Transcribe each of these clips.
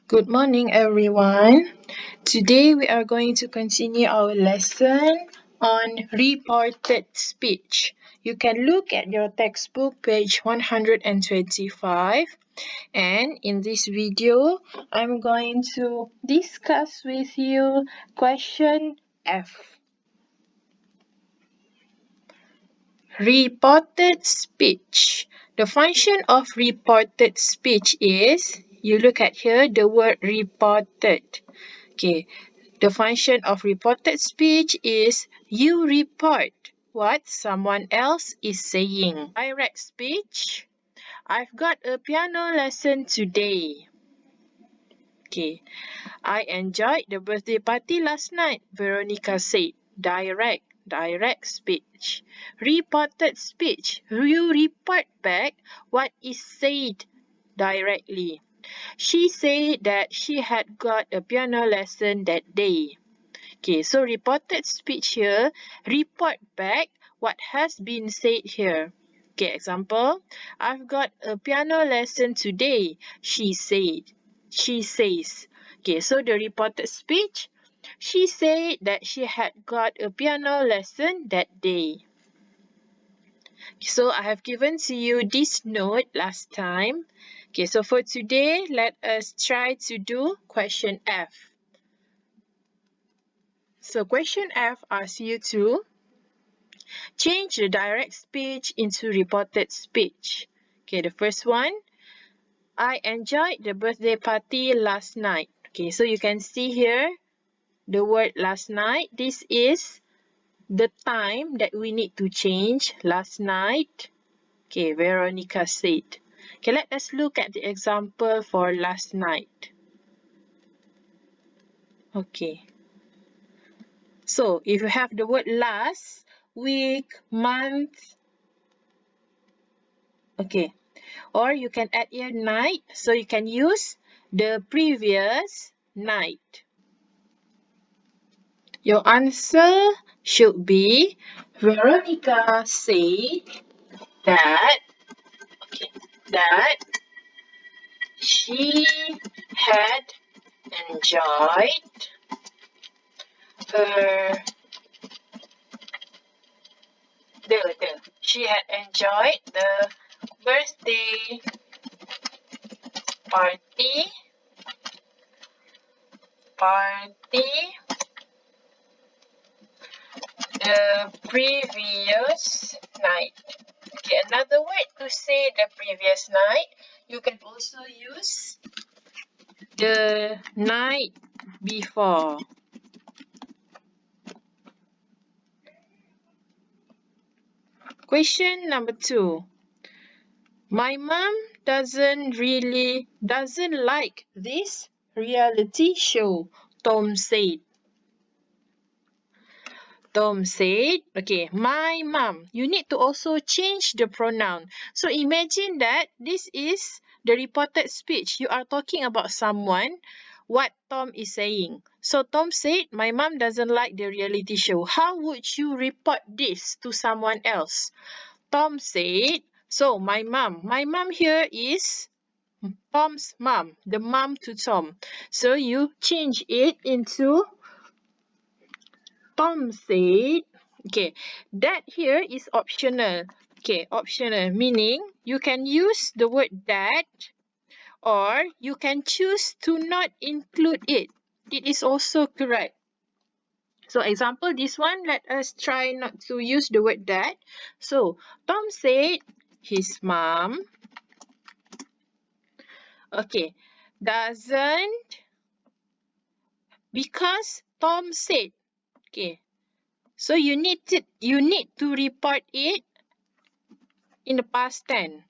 Good morning, everyone. Today we are going to continue our lesson on reported speech. You can look at your textbook page 125, and in this video I'm going to discuss with you question F. Reported speech. The function of reported speech is, you look at here, the word reported. Okay, the function of reported speech is you report what someone else is saying. Direct speech. I've got a piano lesson today. Okay, I enjoyed the birthday party last night, Veronica said. Direct speech. Reported speech. You report back what is said directly. She said that she had got a piano lesson that day. Okay, so reported speech here, report back what has been said here. Okay, example, I've got a piano lesson today, she said. She says. Okay, so the reported speech, she said that she had got a piano lesson that day. So I have given to you this note last time. Okay, so for today, let us try to do question F. So question F asks you to change the direct speech into reported speech. Okay, the first one, I enjoyed the birthday party last night. Okay, so you can see here the word last night. This is the time that we need to change, last night. Okay, Veronica said. Okay, let us look at the example for last night. Okay. So, if you have the word last, week, month, okay. Or you can add here night, so you can use the previous night. Your answer should be Veronica said that she had enjoyed her she had enjoyed the birthday party the previous night. Okay, another way to say the previous night, you can also use the night before. Question number 2. My mom doesn't like this reality show, Tom said. Tom said, okay, my mom. You need to also change the pronoun. So imagine that this is the reported speech. You are talking about someone, what Tom is saying. So Tom said, my mom doesn't like the reality show. How would you report this to someone else? Tom said, so my mom here is Tom's mom, the mom to Tom. So you change it into Tom said. Okay, that here is optional. Okay, optional meaning you can use the word that, or you can choose to not include it. It is also correct. So example, this one, let us try not to use the word that. So Tom said his mom, okay, doesn't, because Tom said. Okay, so you need to report it in the past tense.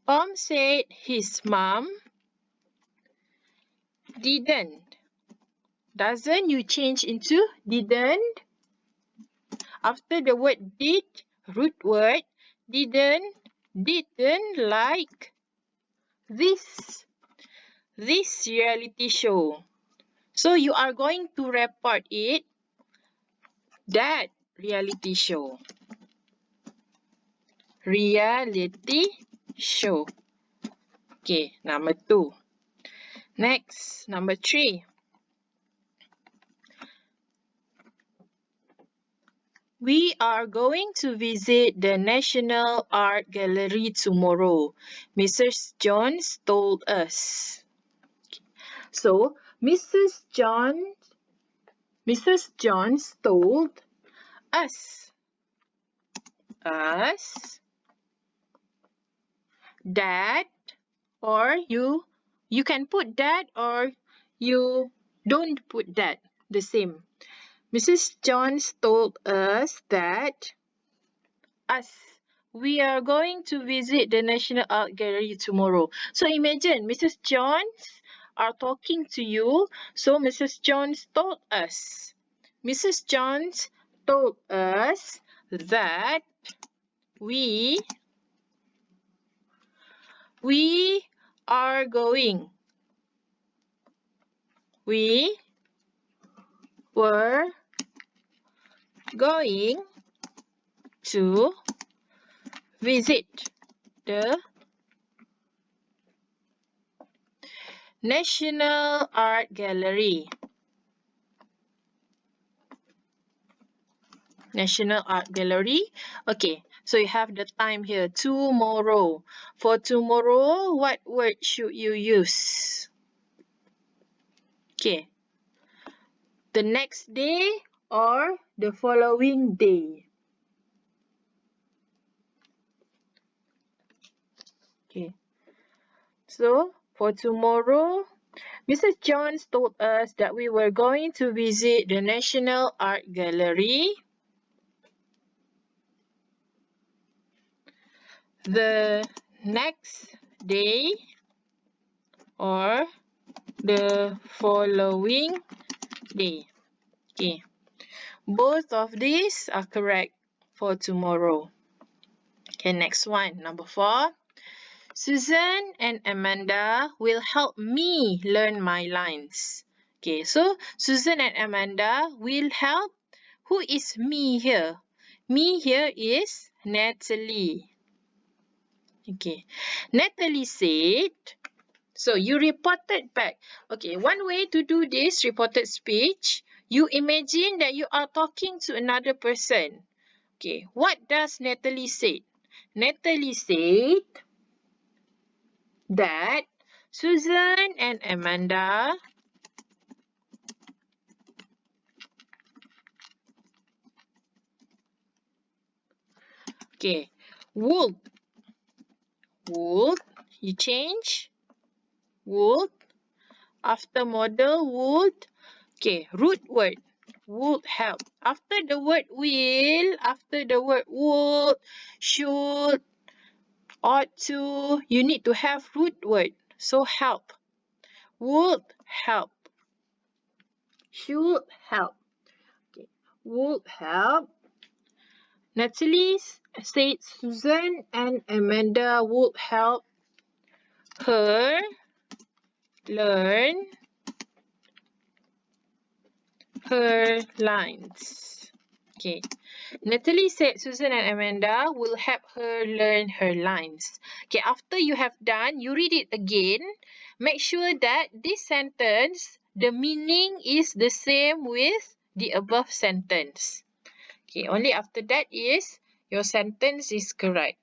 Tom said his mom didn't. Doesn't you change into didn't? After the word did, root word, didn't like this reality show. So you are going to report it, that reality show. Reality show. Okay, number 2. Next, number 3. We are going to visit the National Art Gallery tomorrow, Mrs. Jones told us. So, Mrs. Jones told us that, or you can put that or you don't put that, the same. Mrs. Jones told us that we are going to visit the National Art Gallery tomorrow. So imagine Mrs. Jones are talking to you. So Mrs. Jones told us. Mrs. Jones told us that we are going. We were going to visit the National Art Gallery. National Art Gallery. Okay, so you have the time here, tomorrow. For tomorrow, what word should you use? Okay, the next day or the following day? Okay, so for tomorrow, Mrs. Jones told us that we were going to visit the National Art Gallery. The next day or the following day. Okay, both of these are correct for tomorrow. Okay, next one, number 4. Susan and Amanda will help me learn my lines. Okay, so Susan and Amanda will help. Who is me here? Me here is Natalie. Okay, Natalie said, so you reported back. Okay, one way to do this reported speech, you imagine that you are talking to another person. Okay, what does Natalie say? Natalie said that Susan and Amanda would you change would after model would. Okay, root word would help. After the word will, after the word would, should, ought to, you need to have root word. So help. Would help. Should help. Okay, would help. Natalie said Susan and Amanda would help her learn her lines. Okay. Natalie said Susan and Amanda will help her learn her lines. Okay, after you have done, you read it again. Make sure that this sentence, the meaning is the same with the above sentence. Okay, only after that is your sentence is correct.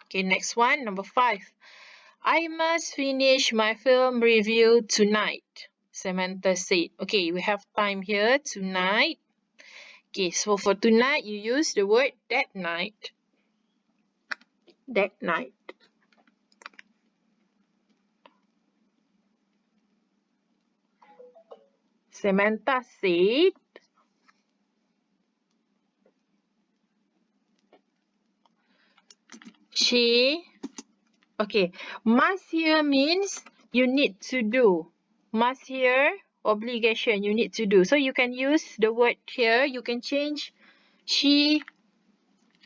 Okay, next one, number 5. I must finish my film review tonight, Samantha said. Okay, we have time here, tonight. Okay, so for tonight, you use the word that night. That night. Samantha said, must here means you need to do. Must here, obligation, you need to do. So you can use the word here, you can change she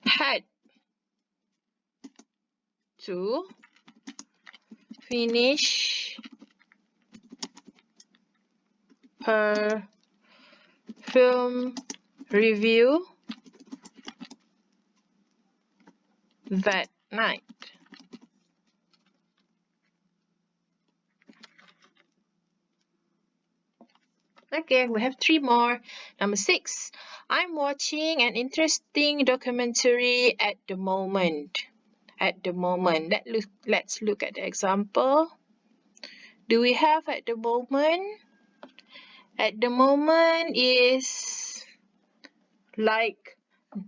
had to finish her film review that night. Okay, we have 3 more. Number 6. I'm watching an interesting documentary at the moment. At the moment. Let's look at the example. Do we have at the moment? At the moment is like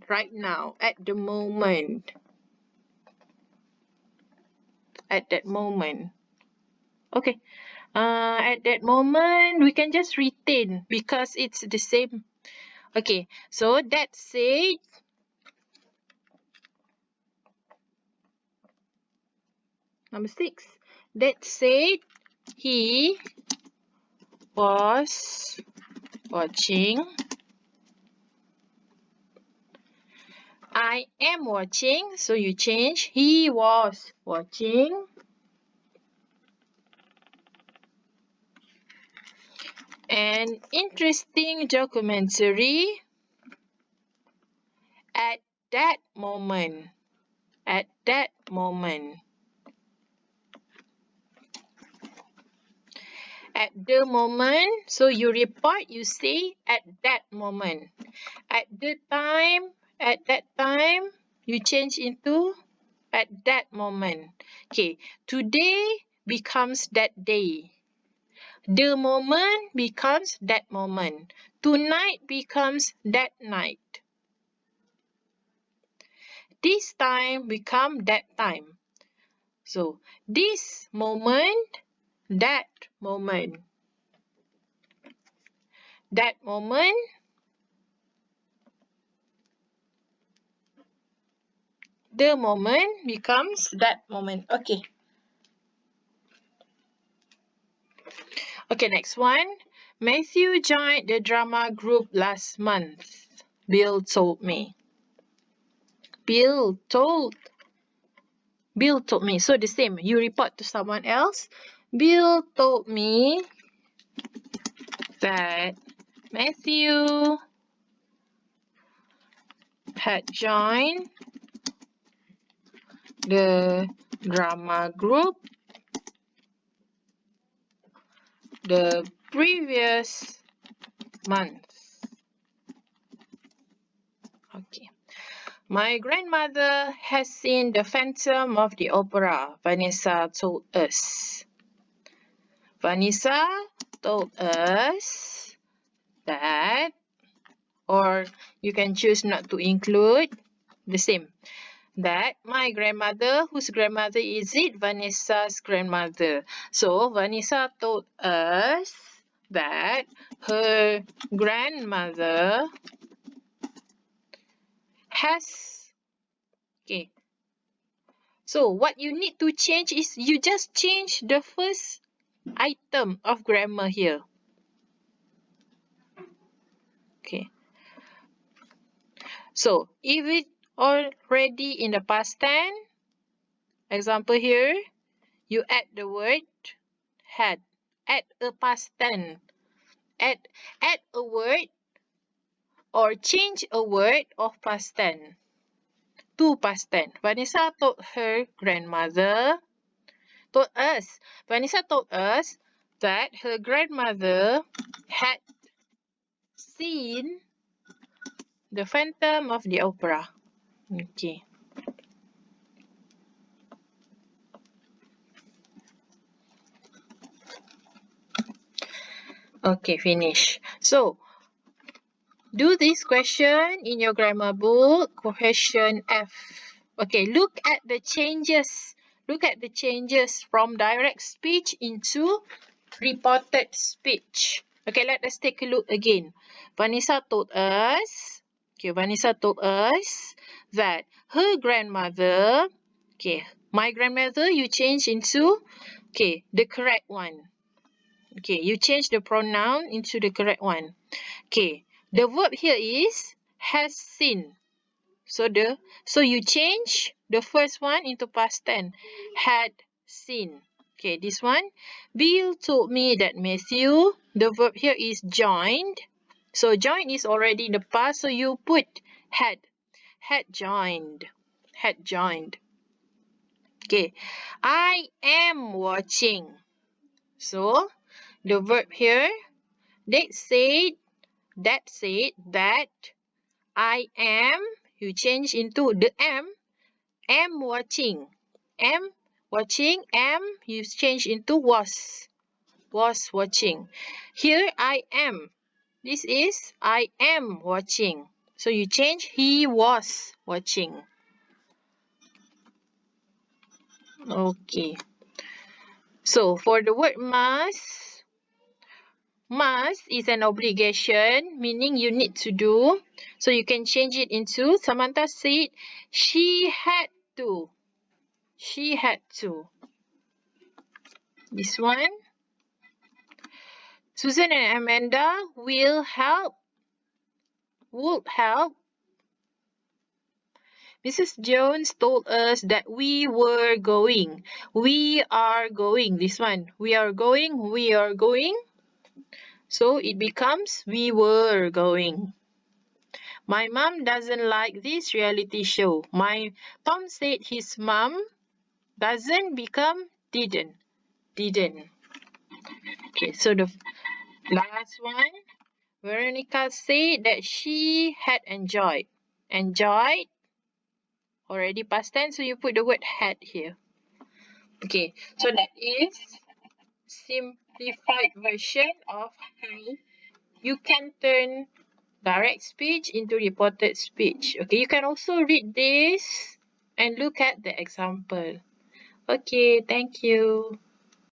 right now. At the moment. At that moment. Okay. At that moment, we can just retain because it's the same. Okay, so that said, number 6. That said, he was watching. I am watching, so you change. He was watching an interesting documentary at that moment. At that moment. At the moment, so you report, you say at that moment. At that time, you change into at that moment. Okay, today becomes that day. The moment becomes that moment. Tonight becomes that night. This time become that time. So, this moment, that moment. That moment, the moment becomes that moment. Okay. Okay, next one. Matthew joined the drama group last month. Bill told me. Bill told me. So the same. You report to someone else. Bill told me that Matthew had joined the drama group the previous month. Okay. My grandmother has seen the Phantom of the Opera, Vanessa told us. Vanessa told us that, or you can choose not to include the same, that my grandmother, whose grandmother is it? Vanessa's grandmother. So Vanessa told us that her grandmother has, okay, so what you need to change is you just change the first item of grammar here. Okay. So if it already in the past tense, example here, you add the word had. Add a past tense. Add a word or change a word of past tense to past tense. Vanessa told her grandmother, Vanessa told us that her grandmother had seen the Phantom of the Opera. Okay. Okay, finish. So, do this question in your grammar book, question F. Okay, look at the changes. Look at the changes from direct speech into reported speech. Okay, let us take a look again. Vanessa told us that her grandmother, okay, my grandmother, you change into, okay, the correct one. Okay, you change the pronoun into the correct one. Okay, the verb here is has seen. So you change the first one into past tense. Had seen. Okay, this one. Bill told me that Matthew, the verb here is joined. So joined is already in the past, so you put had. Had joined. Had joined. Okay. I am watching. So the verb here, That said that I am, you change into the am watching. Am watching, you change into was watching. Here I am. This is I am watching. So you change he was watching. Okay. So for the word must is an obligation, meaning you need to do. So you can change it into, Samantha said, she had to. She had to. This one. Susan and Amanda would help. Mrs. Jones told us that we were going. We are going. This one. We are going. So it becomes we were going. My mom doesn't like this reality show. Tom said his mom doesn't become didn't. Okay, so the last one. Veronica said that she had enjoyed. Enjoyed, already past tense, so you put the word had here. Okay, so that is simplified version of how you can turn direct speech into reported speech. Okay, you can also read this and look at the example. Okay, thank you.